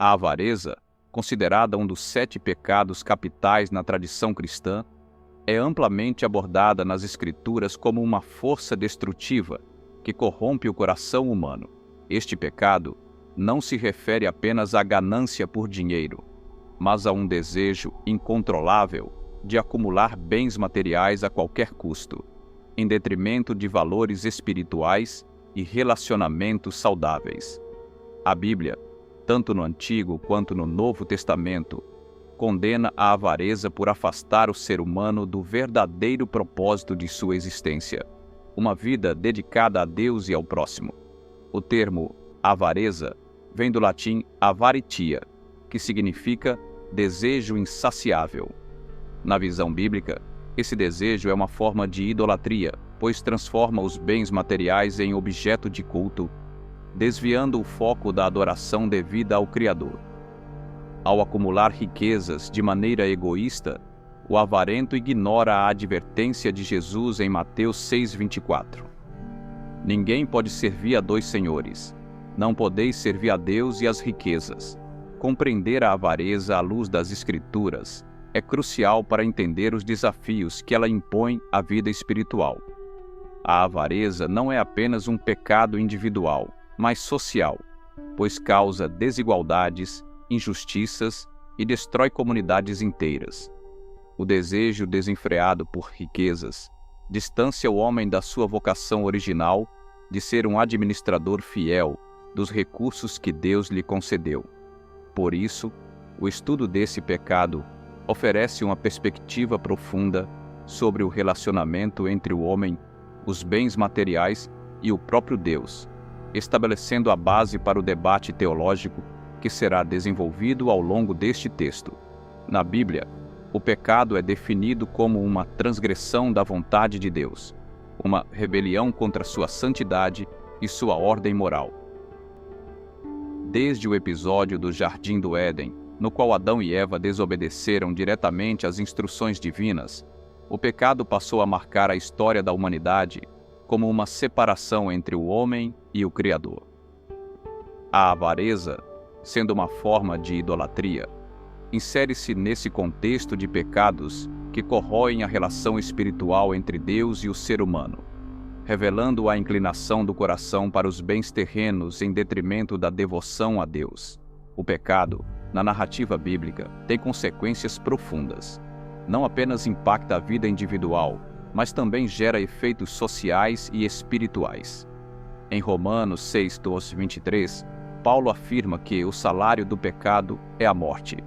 A avareza, considerada um dos 7 pecados capitais na tradição cristã, é amplamente abordada nas Escrituras como uma força destrutiva que corrompe o coração humano. Este pecado não se refere apenas à ganância por dinheiro, mas a um desejo incontrolável de acumular bens materiais a qualquer custo, em detrimento de valores espirituais e relacionamentos saudáveis. A Bíblia, tanto no Antigo quanto no Novo Testamento, condena a avareza por afastar o ser humano do verdadeiro propósito de sua existência, uma vida dedicada a Deus e ao próximo. O termo avareza vem do latim avaritia, que significa desejo insaciável. Na visão bíblica, esse desejo é uma forma de idolatria, pois transforma os bens materiais em objeto de culto, desviando o foco da adoração devida ao Criador. Ao acumular riquezas de maneira egoísta, o avarento ignora a advertência de Jesus em Mateus 6,24. Ninguém pode servir a 2 senhores. Não podeis servir a Deus e às riquezas. Compreender a avareza à luz das Escrituras é crucial para entender os desafios que ela impõe à vida espiritual. A avareza não é apenas um pecado individual, mas social, pois causa desigualdades, injustiças e destrói comunidades inteiras. O desejo desenfreado por riquezas distancia o homem da sua vocação original de ser um administrador fiel dos recursos que Deus lhe concedeu. Por isso, o estudo desse pecado oferece uma perspectiva profunda sobre o relacionamento entre o homem, os bens materiais e o próprio Deus, estabelecendo a base para o debate teológico que será desenvolvido ao longo deste texto. Na Bíblia, o pecado é definido como uma transgressão da vontade de Deus, uma rebelião contra sua santidade e sua ordem moral. Desde o episódio do Jardim do Éden, no qual Adão e Eva desobedeceram diretamente às instruções divinas, o pecado passou a marcar a história da humanidade como uma separação entre o homem e o Criador. A avareza, sendo uma forma de idolatria, insere-se nesse contexto de pecados que corroem a relação espiritual entre Deus e o ser humano, revelando a inclinação do coração para os bens terrenos em detrimento da devoção a Deus. O pecado, na narrativa bíblica, tem consequências profundas. Não apenas impacta a vida individual, mas também gera efeitos sociais e espirituais. Em Romanos 6:23, Paulo afirma que o salário do pecado é a morte,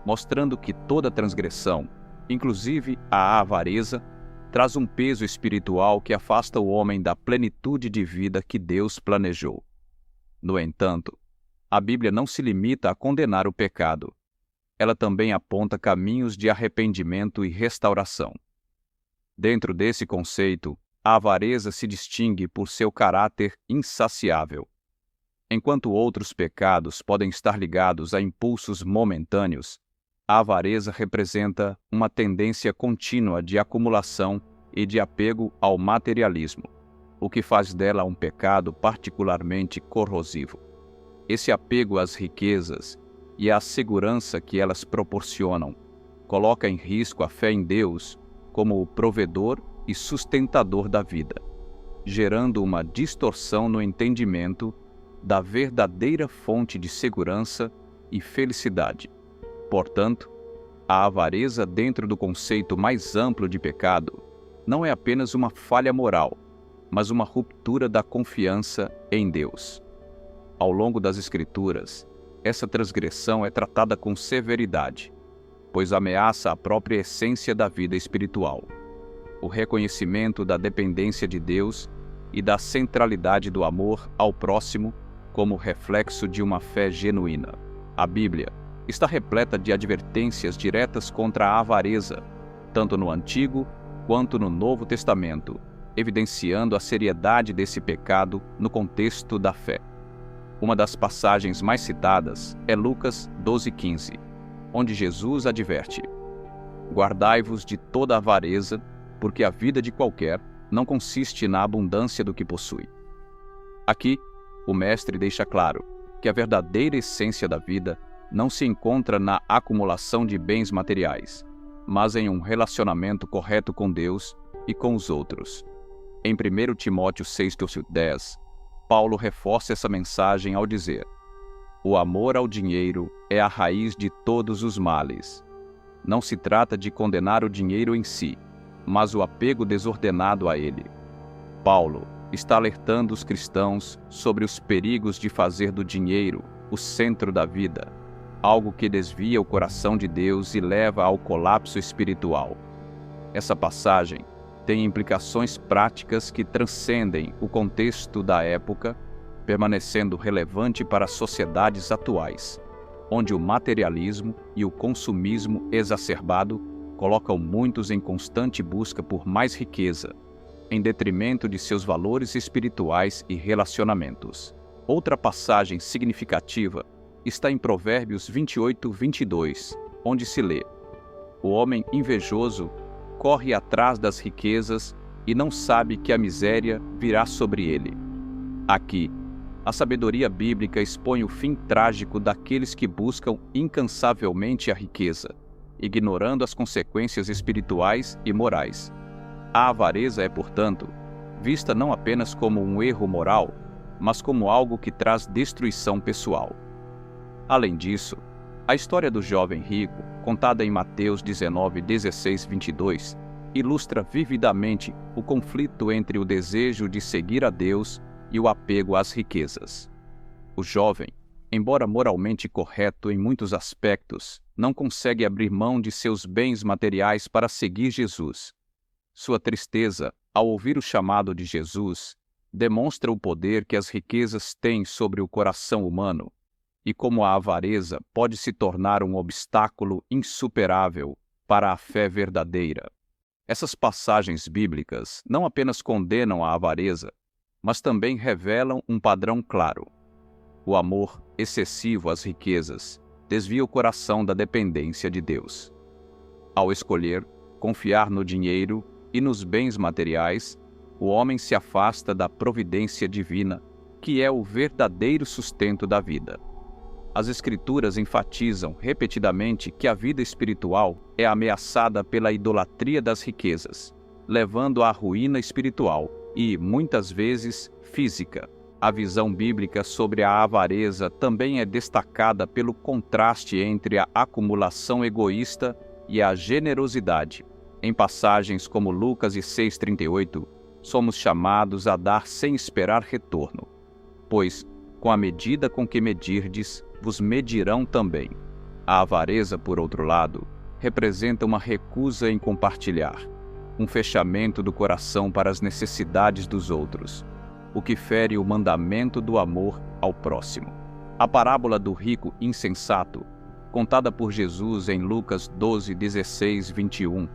mostrando que toda transgressão, inclusive a avareza, traz um peso espiritual que afasta o homem da plenitude de vida que Deus planejou. No entanto, a Bíblia não se limita a condenar o pecado. Ela também aponta caminhos de arrependimento e restauração. Dentro desse conceito, a avareza se distingue por seu caráter insaciável. Enquanto outros pecados podem estar ligados a impulsos momentâneos, a avareza representa uma tendência contínua de acumulação e de apego ao materialismo, o que faz dela um pecado particularmente corrosivo. Esse apego às riquezas e à segurança que elas proporcionam coloca em risco a fé em Deus como o provedor e sustentador da vida, gerando uma distorção no entendimento da verdadeira fonte de segurança e felicidade. Portanto, a avareza dentro do conceito mais amplo de pecado não é apenas uma falha moral, mas uma ruptura da confiança em Deus. Ao longo das Escrituras, essa transgressão é tratada com severidade, pois ameaça a própria essência da vida espiritual, o reconhecimento da dependência de Deus e da centralidade do amor ao próximo como reflexo de uma fé genuína. A Bíblia está repleta de advertências diretas contra a avareza, tanto no Antigo quanto no Novo Testamento, evidenciando a seriedade desse pecado no contexto da fé. Uma das passagens mais citadas é Lucas 12:15, onde Jesus adverte: "Guardai-vos de toda avareza, porque a vida de qualquer não consiste na abundância do que possui." Aqui, o mestre deixa claro que a verdadeira essência da vida não se encontra na acumulação de bens materiais, mas em um relacionamento correto com Deus e com os outros. Em 1 Timóteo 6,10, Paulo reforça essa mensagem ao dizer: o amor ao dinheiro é a raiz de todos os males. Não se trata de condenar o dinheiro em si, mas o apego desordenado a ele. Paulo está alertando os cristãos sobre os perigos de fazer do dinheiro o centro da vida, algo que desvia o coração de Deus e leva ao colapso espiritual. Essa passagem tem implicações práticas que transcendem o contexto da época, permanecendo relevante para as sociedades atuais, onde o materialismo e o consumismo exacerbado colocam muitos em constante busca por mais riqueza, em detrimento de seus valores espirituais e relacionamentos. Outra passagem significativa está em Provérbios 28:22, onde se lê: o homem invejoso corre atrás das riquezas e não sabe que a miséria virá sobre ele. Aqui, a sabedoria bíblica expõe o fim trágico daqueles que buscam incansavelmente a riqueza, ignorando as consequências espirituais e morais. A avareza é, portanto, vista não apenas como um erro moral, mas como algo que traz destruição pessoal. Além disso, a história do jovem rico, contada em Mateus 19:16-22, ilustra vividamente o conflito entre o desejo de seguir a Deus e o apego às riquezas. O jovem, embora moralmente correto em muitos aspectos, não consegue abrir mão de seus bens materiais para seguir Jesus. Sua tristeza, ao ouvir o chamado de Jesus, demonstra o poder que as riquezas têm sobre o coração humano e como a avareza pode se tornar um obstáculo insuperável para a fé verdadeira. Essas passagens bíblicas não apenas condenam a avareza, mas também revelam um padrão claro. O amor excessivo às riquezas desvia o coração da dependência de Deus. Ao escolher confiar no dinheiro e nos bens materiais, o homem se afasta da providência divina, que é o verdadeiro sustento da vida. As Escrituras enfatizam repetidamente que a vida espiritual é ameaçada pela idolatria das riquezas, levando à ruína espiritual e, muitas vezes, física. A visão bíblica sobre a avareza também é destacada pelo contraste entre a acumulação egoísta e a generosidade. Em passagens como Lucas 6:38, somos chamados a dar sem esperar retorno, pois, com a medida com que medirdes, vos medirão também. A avareza, por outro lado, representa uma recusa em compartilhar, um fechamento do coração para as necessidades dos outros, o que fere o mandamento do amor ao próximo. A parábola do rico insensato, contada por Jesus em Lucas 12:16-21,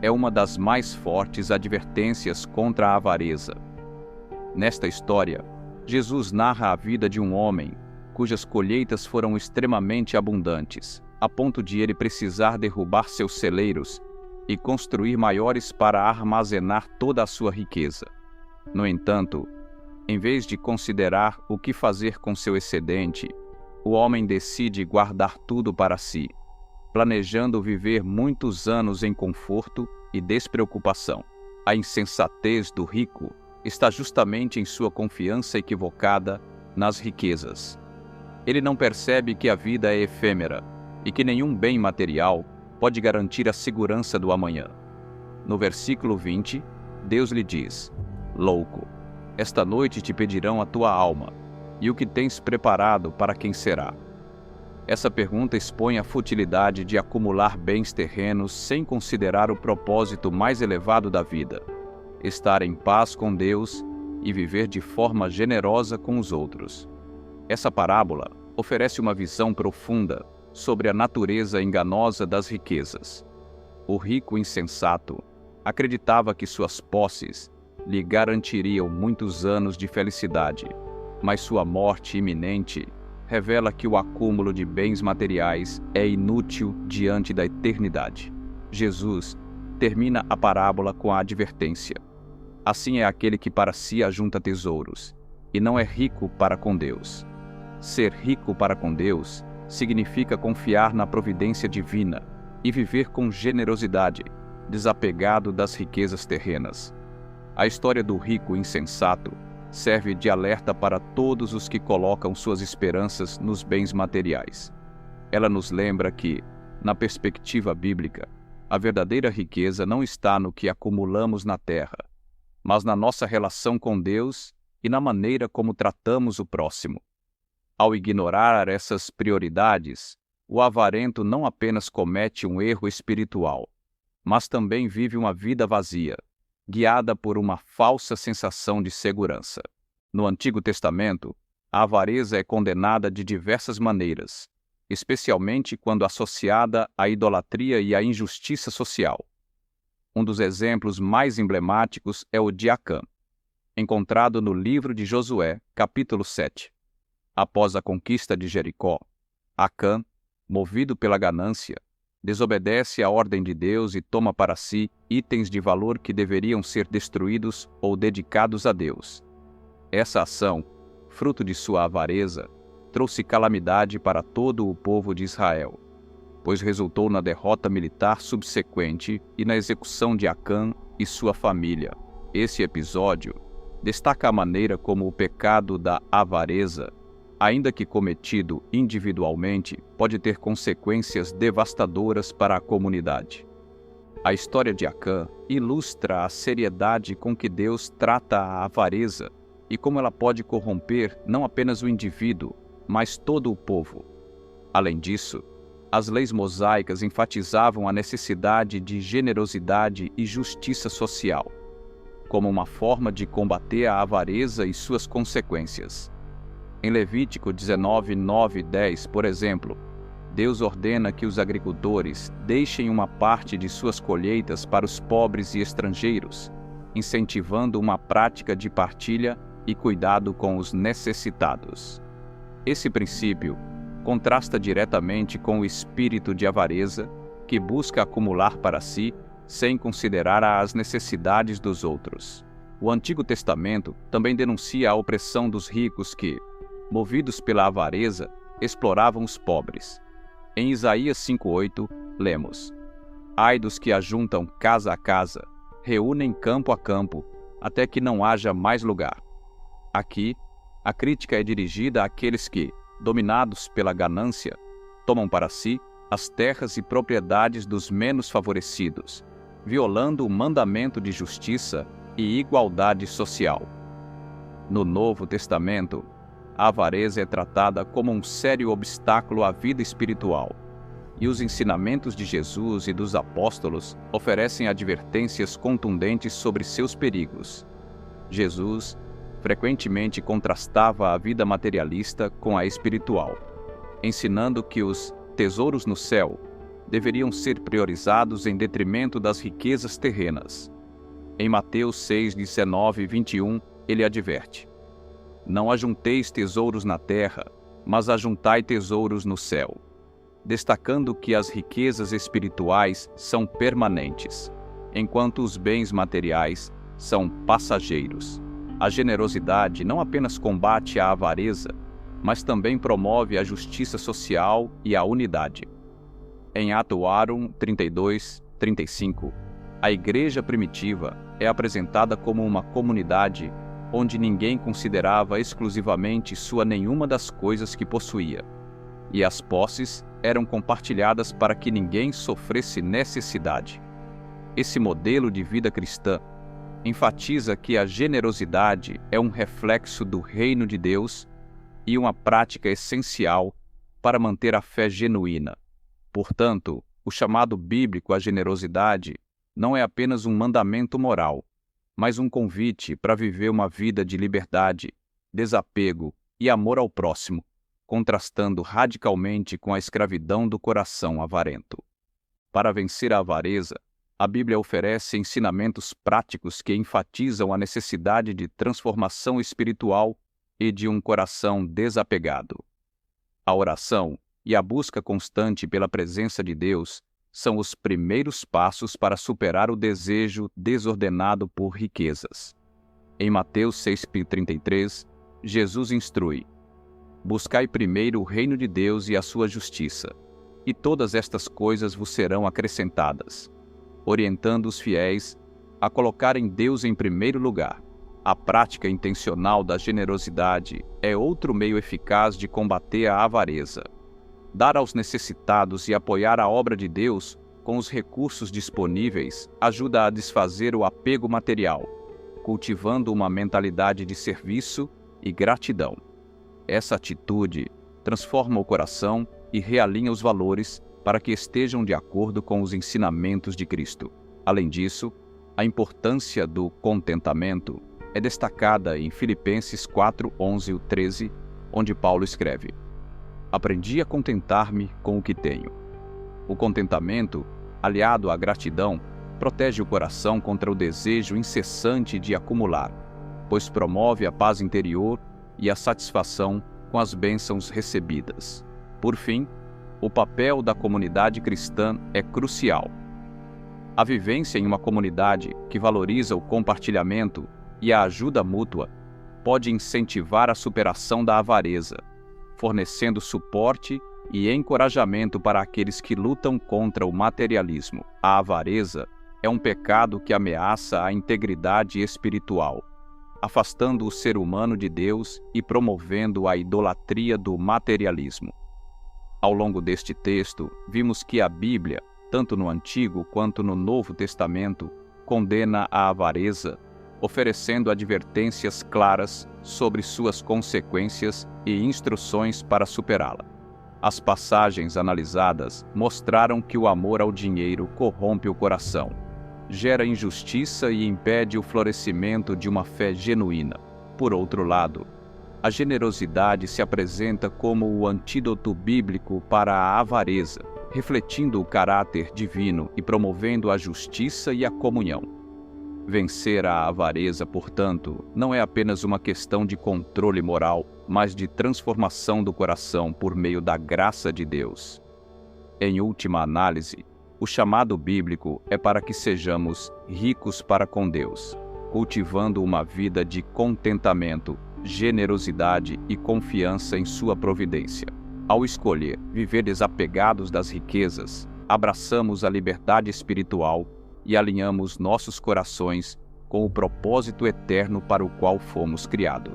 é uma das mais fortes advertências contra a avareza. Nesta história, Jesus narra a vida de um homem cujas colheitas foram extremamente abundantes, a ponto de ele precisar derrubar seus celeiros e construir maiores para armazenar toda a sua riqueza. No entanto, em vez de considerar o que fazer com seu excedente, o homem decide guardar tudo para si, planejando viver muitos anos em conforto e despreocupação. A insensatez do rico está justamente em sua confiança equivocada nas riquezas. Ele não percebe que a vida é efêmera e que nenhum bem material pode garantir a segurança do amanhã. No versículo 20, Deus lhe diz: louco, esta noite te pedirão a tua alma, e o que tens preparado para quem será? Essa pergunta expõe a futilidade de acumular bens terrenos sem considerar o propósito mais elevado da vida: estar em paz com Deus e viver de forma generosa com os outros. Essa parábola oferece uma visão profunda sobre a natureza enganosa das riquezas. O rico insensato acreditava que suas posses lhe garantiriam muitos anos de felicidade, mas sua morte iminente revela que o acúmulo de bens materiais é inútil diante da eternidade. Jesus termina a parábola com a advertência: assim é aquele que para si ajunta tesouros, e não é rico para com Deus. Ser rico para com Deus significa confiar na providência divina e viver com generosidade, desapegado das riquezas terrenas. A história do rico insensato serve de alerta para todos os que colocam suas esperanças nos bens materiais. Ela nos lembra que, na perspectiva bíblica, a verdadeira riqueza não está no que acumulamos na terra, mas na nossa relação com Deus e na maneira como tratamos o próximo. Ao ignorar essas prioridades, o avarento não apenas comete um erro espiritual, mas também vive uma vida vazia, guiada por uma falsa sensação de segurança. No Antigo Testamento, a avareza é condenada de diversas maneiras, especialmente quando associada à idolatria e à injustiça social. Um dos exemplos mais emblemáticos é o de Acã, encontrado no livro de Josué, capítulo 7. Após a conquista de Jericó, Acã, movido pela ganância, desobedece à ordem de Deus e toma para si itens de valor que deveriam ser destruídos ou dedicados a Deus. Essa ação, fruto de sua avareza, trouxe calamidade para todo o povo de Israel, pois resultou na derrota militar subsequente e na execução de Acã e sua família. Esse episódio destaca a maneira como o pecado da avareza, ainda que cometido individualmente, pode ter consequências devastadoras para a comunidade. A história de Acã ilustra a seriedade com que Deus trata a avareza e como ela pode corromper não apenas o indivíduo, mas todo o povo. Além disso, as leis mosaicas enfatizavam a necessidade de generosidade e justiça social, como uma forma de combater a avareza e suas consequências. Em Levítico 19, 9 e 10, por exemplo, Deus ordena que os agricultores deixem uma parte de suas colheitas para os pobres e estrangeiros, incentivando uma prática de partilha e cuidado com os necessitados. Esse princípio contrasta diretamente com o espírito de avareza, que busca acumular para si sem considerar as necessidades dos outros. O Antigo Testamento também denuncia a opressão dos ricos que, movidos pela avareza, exploravam os pobres. Em Isaías 5:8, lemos: Ai dos que ajuntam casa a casa, reúnem campo a campo, até que não haja mais lugar. Aqui, a crítica é dirigida àqueles que, dominados pela ganância, tomam para si as terras e propriedades dos menos favorecidos, violando o mandamento de justiça e igualdade social. No Novo Testamento, a avareza é tratada como um sério obstáculo à vida espiritual, e os ensinamentos de Jesus e dos apóstolos oferecem advertências contundentes sobre seus perigos. Jesus frequentemente contrastava a vida materialista com a espiritual, ensinando que os tesouros no céu deveriam ser priorizados em detrimento das riquezas terrenas. Em Mateus 6, 19 e 21, ele adverte: Não ajunteis tesouros na terra, mas ajuntai tesouros no céu, destacando que as riquezas espirituais são permanentes, enquanto os bens materiais são passageiros. A generosidade não apenas combate a avareza, mas também promove a justiça social e a unidade. Em Atuarum 32, 35, a igreja primitiva é apresentada como uma comunidade onde ninguém considerava exclusivamente sua nenhuma das coisas que possuía, e as posses eram compartilhadas para que ninguém sofresse necessidade. Esse modelo de vida cristã enfatiza que a generosidade é um reflexo do reino de Deus e uma prática essencial para manter a fé genuína. Portanto, o chamado bíblico à generosidade não é apenas um mandamento moral, mas um convite para viver uma vida de liberdade, desapego e amor ao próximo, contrastando radicalmente com a escravidão do coração avarento. Para vencer a avareza, a Bíblia oferece ensinamentos práticos que enfatizam a necessidade de transformação espiritual e de um coração desapegado. A oração e a busca constante pela presença de Deus são os primeiros passos para superar o desejo desordenado por riquezas. Em Mateus 6,33, Jesus instrui: Buscai primeiro o reino de Deus e a sua justiça, e todas estas coisas vos serão acrescentadas, orientando os fiéis a colocarem Deus em primeiro lugar. A prática intencional da generosidade é outro meio eficaz de combater a avareza. Dar aos necessitados e apoiar a obra de Deus com os recursos disponíveis ajuda a desfazer o apego material, cultivando uma mentalidade de serviço e gratidão. Essa atitude transforma o coração e realinha os valores para que estejam de acordo com os ensinamentos de Cristo. Além disso, a importância do contentamento é destacada em Filipenses 4:11-13, onde Paulo escreve: Aprendi a contentar-me com o que tenho. O contentamento, aliado à gratidão, protege o coração contra o desejo incessante de acumular, pois promove a paz interior e a satisfação com as bênçãos recebidas. Por fim, o papel da comunidade cristã é crucial. A vivência em uma comunidade que valoriza o compartilhamento e a ajuda mútua pode incentivar a superação da avareza, fornecendo suporte e encorajamento para aqueles que lutam contra o materialismo. A avareza é um pecado que ameaça a integridade espiritual, afastando o ser humano de Deus e promovendo a idolatria do materialismo. Ao longo deste texto, vimos que a Bíblia, tanto no Antigo quanto no Novo Testamento, condena a avareza, oferecendo advertências claras sobre suas consequências e instruções para superá-la. As passagens analisadas mostraram que o amor ao dinheiro corrompe o coração, gera injustiça e impede o florescimento de uma fé genuína. Por outro lado, a generosidade se apresenta como o antídoto bíblico para a avareza, refletindo o caráter divino e promovendo a justiça e a comunhão. Vencer a avareza, portanto, não é apenas uma questão de controle moral, mas de transformação do coração por meio da graça de Deus. Em última análise, o chamado bíblico é para que sejamos ricos para com Deus, cultivando uma vida de contentamento, generosidade e confiança em sua providência. Ao escolher viver desapegados das riquezas, abraçamos a liberdade espiritual e alinhamos nossos corações com o propósito eterno para o qual fomos criados.